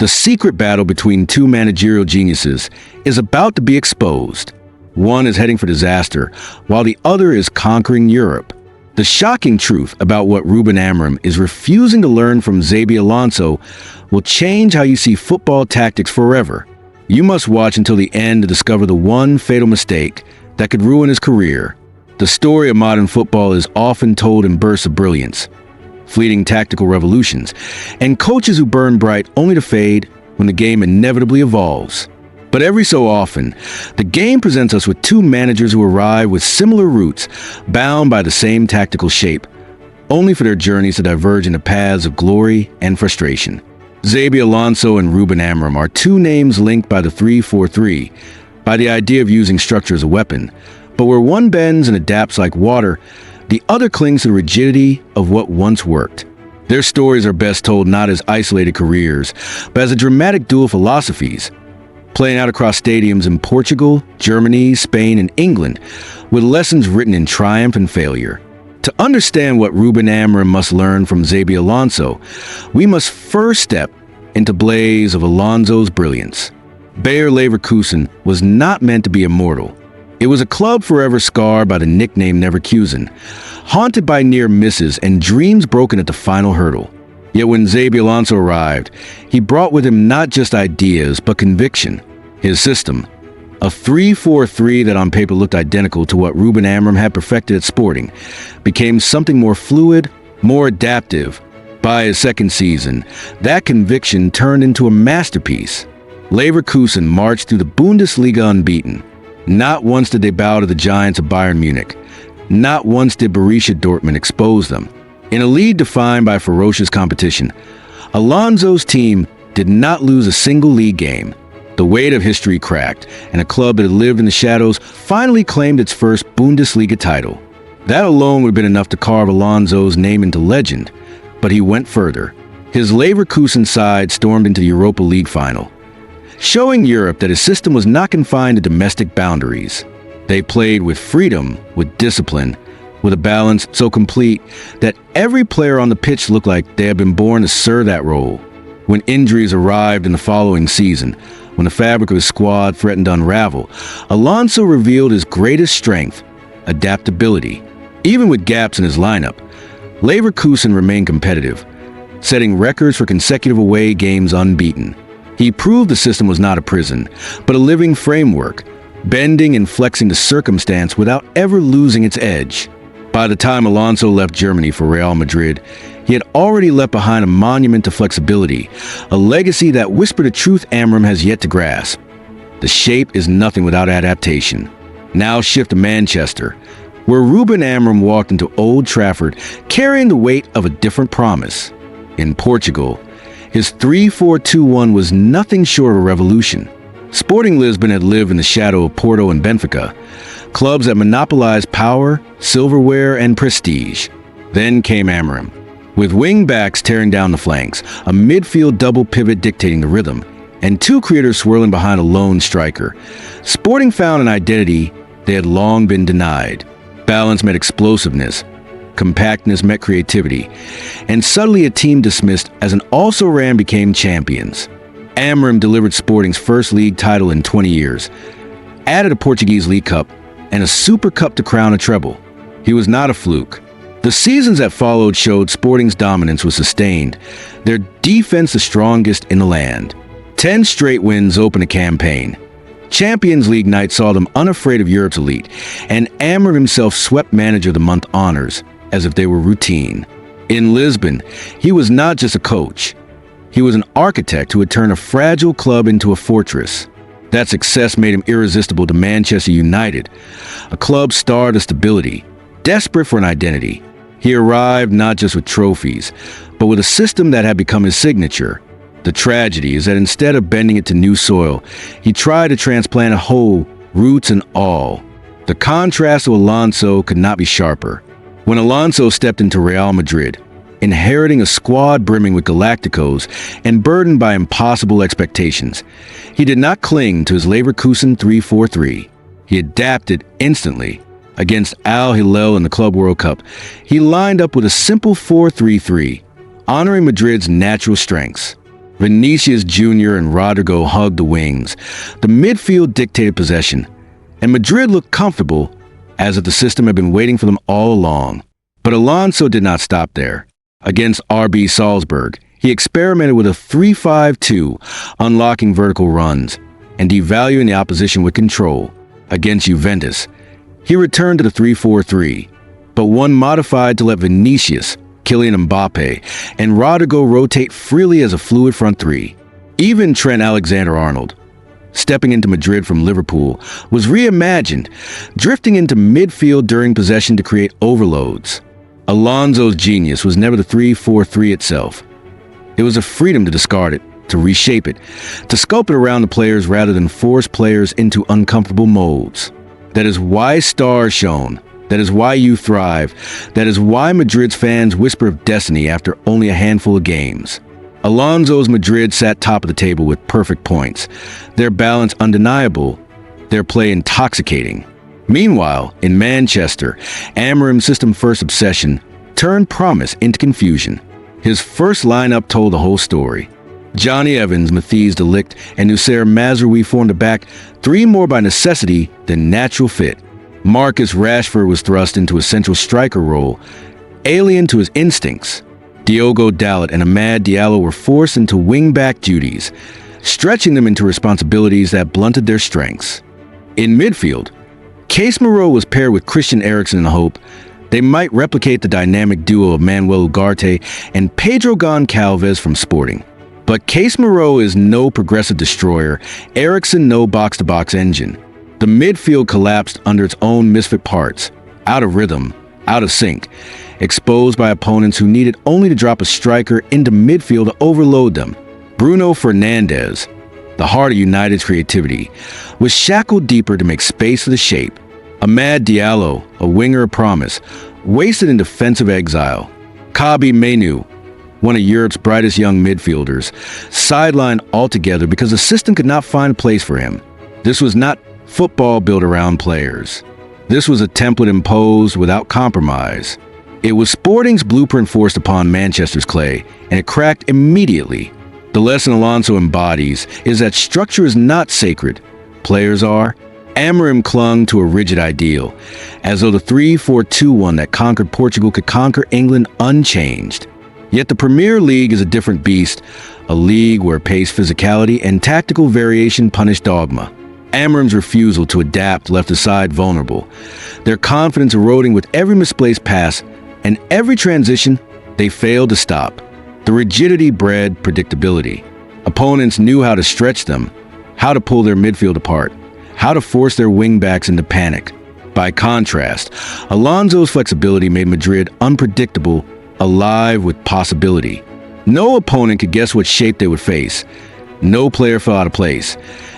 The secret battle between two managerial geniuses is about to be exposed. One is heading for disaster, while the other is conquering Europe. The shocking truth about what Ruben Amorim is refusing to learn from Xabi Alonso will change how you see football tactics forever. You must watch until the end to discover the one fatal mistake that could ruin his career. The story of modern football is often told in bursts of brilliance, fleeting tactical revolutions, and coaches who burn bright only to fade when the game inevitably evolves. But every so often, the game presents us with two managers who arrive with similar roots, bound by the same tactical shape, only for their journeys to diverge into paths of glory and frustration. Xabi Alonso and Ruben Amorim are two names linked by the 3-4-3, by the idea of using structure as a weapon. But where one bends and adapts like water, the other clings to the rigidity of what once worked. Their stories are best told not as isolated careers, but as a dramatic duel of philosophies, playing out across stadiums in Portugal, Germany, Spain, and England, with lessons written in triumph and failure. To understand what Ruben Amorim must learn from Xabi Alonso, we must first step into blaze of Alonso's brilliance. Bayer Leverkusen was not meant to be immortal. It was a club forever scarred by the nickname Neverkusen, haunted by near misses and dreams broken at the final hurdle. Yet when Xabi Alonso arrived, he brought with him not just ideas, but conviction. His system, a 3-4-3 that on paper looked identical to what Ruben Amorim had perfected at Sporting, became something more fluid, more adaptive. By his second season, that conviction turned into a masterpiece. Leverkusen marched through the Bundesliga unbeaten. Not once did they bow to the giants of Bayern Munich. Not once did Borussia Dortmund expose them. In a league defined by ferocious competition, Alonso's team did not lose a single league game. The weight of history cracked, and a club that had lived in the shadows finally claimed its first Bundesliga title. That alone would have been enough to carve Alonso's name into legend, but he went further. His Leverkusen side stormed into the Europa League final, showing Europe that his system was not confined to domestic boundaries. They played with freedom, with discipline, with a balance so complete that every player on the pitch looked like they had been born to serve that role. When injuries arrived in the following season, when the fabric of his squad threatened to unravel, Alonso revealed his greatest strength, adaptability. Even with gaps in his lineup, Leverkusen remained competitive, setting records for consecutive away games unbeaten. He proved the system was not a prison, but a living framework, bending and flexing to circumstance without ever losing its edge. By the time Alonso left Germany for Real Madrid, he had already left behind a monument to flexibility, a legacy that whispered a truth Amorim has yet to grasp. The shape is nothing without adaptation. Now shift to Manchester, where Ruben Amorim walked into Old Trafford carrying the weight of a different promise. In Portugal, his 3-4-2-1 was nothing short of a revolution. Sporting Lisbon had lived in the shadow of Porto and Benfica, clubs that monopolized power, silverware, and prestige. Then came Amorim, with wing-backs tearing down the flanks, a midfield double pivot dictating the rhythm, and two creators swirling behind a lone striker. Sporting found an identity they had long been denied. Balance met explosiveness, compactness met creativity, and suddenly a team dismissed as an also-ran became champions. Amorim delivered Sporting's first league title in 20 years, added a Portuguese League Cup, and a Super Cup to crown a treble. He was not a fluke. The seasons that followed showed Sporting's dominance was sustained, their defense the strongest in the land. 10 straight wins opened a campaign. Champions League night saw them unafraid of Europe's elite, and Amorim himself swept Manager of the Month honors as if they were routine. In Lisbon, he was not just a coach. He was an architect who had turned a fragile club into a fortress. That success made him irresistible to Manchester United, a club starved of stability, desperate for an identity. He arrived not just with trophies, but with a system that had become his signature. The tragedy is that instead of bending it to new soil, he tried to transplant a whole, roots and all. The contrast to Alonso could not be sharper. When Alonso stepped into Real Madrid, inheriting a squad brimming with Galacticos and burdened by impossible expectations, he did not cling to his Leverkusen 3-4-3. He adapted instantly. Against Al Hilal in the Club World Cup, he lined up with a simple 4-3-3, honoring Madrid's natural strengths. Vinicius Jr. and Rodrigo hugged the wings. The midfield dictated possession, and Madrid looked comfortable, as if the system had been waiting for them all along. But Alonso did not stop there. Against RB Salzburg, he experimented with a 3-5-2, unlocking vertical runs and devaluing the opposition with control. Against Juventus, he returned to the 3-4-3, but one modified to let Vinicius, Kylian Mbappe, and Rodrigo rotate freely as a fluid front three. Even Trent Alexander-Arnold, stepping into Madrid from Liverpool, was reimagined, drifting into midfield during possession to create overloads. Alonso's genius was never the 3-4-3 itself. It was a freedom to discard it, to reshape it, to sculpt it around the players rather than force players into uncomfortable molds. That is why stars shone. That is why you thrive. That is why Madrid's fans whisper of destiny after only a handful of games. Alonso's Madrid sat top of the table with perfect points, their balance undeniable, their play intoxicating. Meanwhile, in Manchester, Amorim's system-first obsession turned promise into confusion. His first lineup told the whole story. Johnny Evans, Matthijs de Ligt, and Noussair Mazraoui formed a back three more by necessity than natural fit. Marcus Rashford was thrust into a central striker role, alien to his instincts. Diogo Dalot and Amad Diallo were forced into wing-back duties, stretching them into responsibilities that blunted their strengths. In midfield, Casemiro was paired with Christian Eriksen in the hope they might replicate the dynamic duo of Manuel Ugarte and Pedro Goncalves from Sporting. But Casemiro is no progressive destroyer, Eriksen no box-to-box engine. The midfield collapsed under its own misfit parts, out of rhythm, out of sync, exposed by opponents who needed only to drop a striker into midfield to overload them. Bruno Fernandes, the heart of United's creativity, was shackled deeper to make space for the shape. Amad Diallo, a winger of promise, wasted in defensive exile. Kobbie Mainoo, one of Europe's brightest young midfielders, sidelined altogether because the system could not find a place for him. This was not football built around players. This was a template imposed without compromise. It was Sporting's blueprint forced upon Manchester's clay, and it cracked immediately. The lesson Alonso embodies is that structure is not sacred. Players are. Amorim clung to a rigid ideal, as though the 3-4-2-1 that conquered Portugal could conquer England unchanged. Yet the Premier League is a different beast, a league where pace, physicality, and tactical variation punish dogma. Amorim's refusal to adapt left the side vulnerable, their confidence eroding with every misplaced pass, and every transition they failed to stop. The rigidity bred predictability. Opponents knew how to stretch them, how to pull their midfield apart, how to force their wingbacks into panic. By contrast, Alonso's flexibility made Madrid unpredictable, alive with possibility. No opponent could guess what shape they would face. No player fell out of place,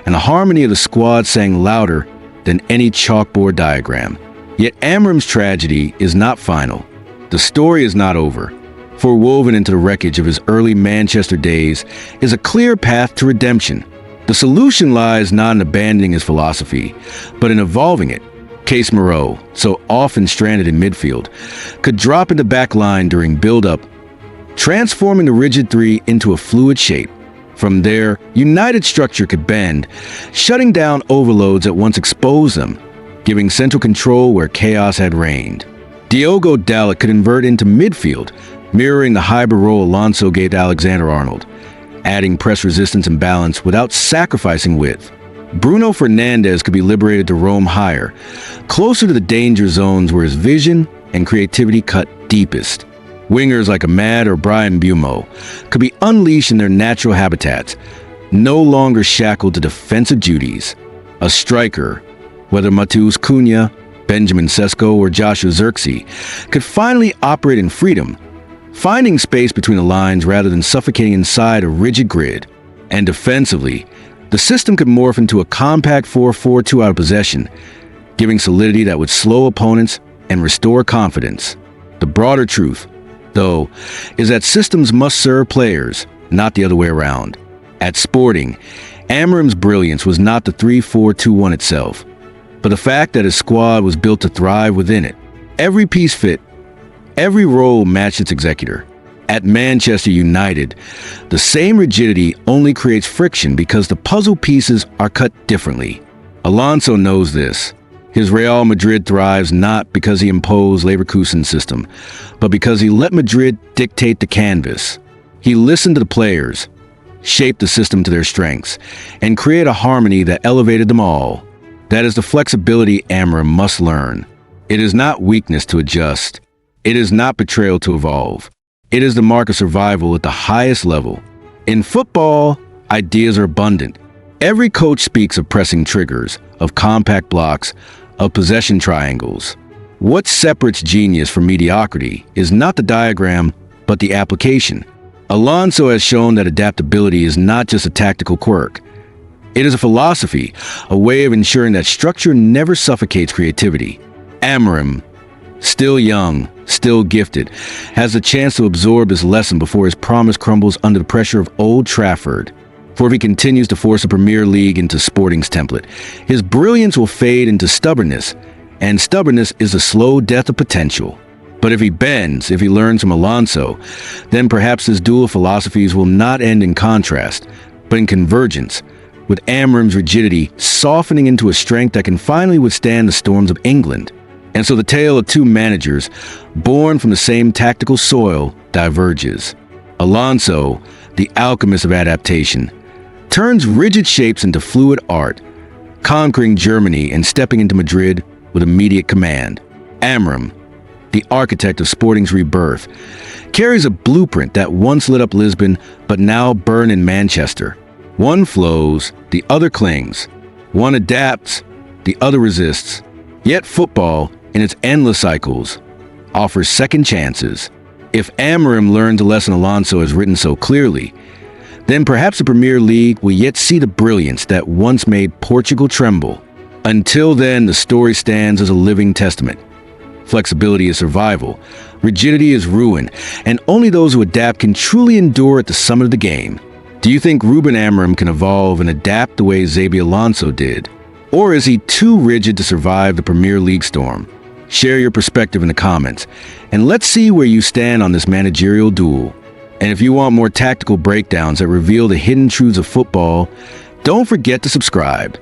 and the harmony of the squad sang louder than any chalkboard diagram. Yet Amorim's tragedy is not final. The story is not over. For woven into the wreckage of his early Manchester days is a clear path to redemption. The solution lies not in abandoning his philosophy, but in evolving it. Casemiro, so often stranded in midfield, could drop into back line during build-up, transforming the rigid three into a fluid shape. From there, United structure could bend, shutting down overloads that once exposed them, giving central control where chaos had reigned. Diogo Dalot could invert into midfield, mirroring the hybrid role Alonso gave to Alexander-Arnold, adding press resistance and balance without sacrificing width. Bruno Fernandes could be liberated to roam higher, closer to the danger zones where his vision and creativity cut deepest. Wingers like Amad or Brian Bumo could be unleashed in their natural habitats, no longer shackled to defensive duties. A striker, whether Matheus Cunha, Benjamin Sesko, or Joshua Zirkzee, could finally operate in freedom, finding space between the lines rather than suffocating inside a rigid grid. And defensively, the system could morph into a compact 4-4-2 out of possession, giving solidity that would slow opponents and restore confidence. The broader truth, though, is that systems must serve players, not the other way around. At Sporting, Amorim's brilliance was not the 3-4-2-1 itself, but the fact that his squad was built to thrive within it. Every piece fit, every role matched its executor. At Manchester United, the same rigidity only creates friction because the puzzle pieces are cut differently. Alonso knows this. His Real Madrid thrives not because he imposed Leverkusen's system, but because he let Madrid dictate the canvas. He listened to the players, shaped the system to their strengths, and created a harmony that elevated them all. That is the flexibility Amorim must learn. It is not weakness to adjust. It is not betrayal to evolve. It is the mark of survival at the highest level. In football, ideas are abundant. Every coach speaks of pressing triggers, of compact blocks, of possession triangles. What separates genius from mediocrity is not the diagram, but the application. Alonso has shown that adaptability is not just a tactical quirk. It is a philosophy, a way of ensuring that structure never suffocates creativity. Amorim, still young, still gifted, has the chance to absorb this lesson before his promise crumbles under the pressure of Old Trafford. For if he continues to force the Premier League into Sporting's template, his brilliance will fade into stubbornness, and stubbornness is the slow death of potential. But if he bends, if he learns from Alonso, then perhaps this duel of philosophies will not end in contrast, but in convergence, with Amorim's rigidity softening into a strength that can finally withstand the storms of England. And so the tale of two managers, born from the same tactical soil, diverges. Alonso, the alchemist of adaptation, turns rigid shapes into fluid art, conquering Germany and stepping into Madrid with immediate command. Amorim, the architect of Sporting's rebirth, carries a blueprint that once lit up Lisbon but now burned in Manchester. One flows, the other clings. One adapts, the other resists. Yet football, in its endless cycles, offers second chances. If Amorim learns a lesson Alonso has written so clearly, then perhaps the Premier League will yet see the brilliance that once made Portugal tremble. Until then, the story stands as a living testament. Flexibility is survival, rigidity is ruin, and only those who adapt can truly endure at the summit of the game. Do you think Ruben Amorim can evolve and adapt the way Xabi Alonso did? Or is he too rigid to survive the Premier League storm? Share your perspective in the comments, and let's see where you stand on this managerial duel. And if you want more tactical breakdowns that reveal the hidden truths of football, don't forget to subscribe.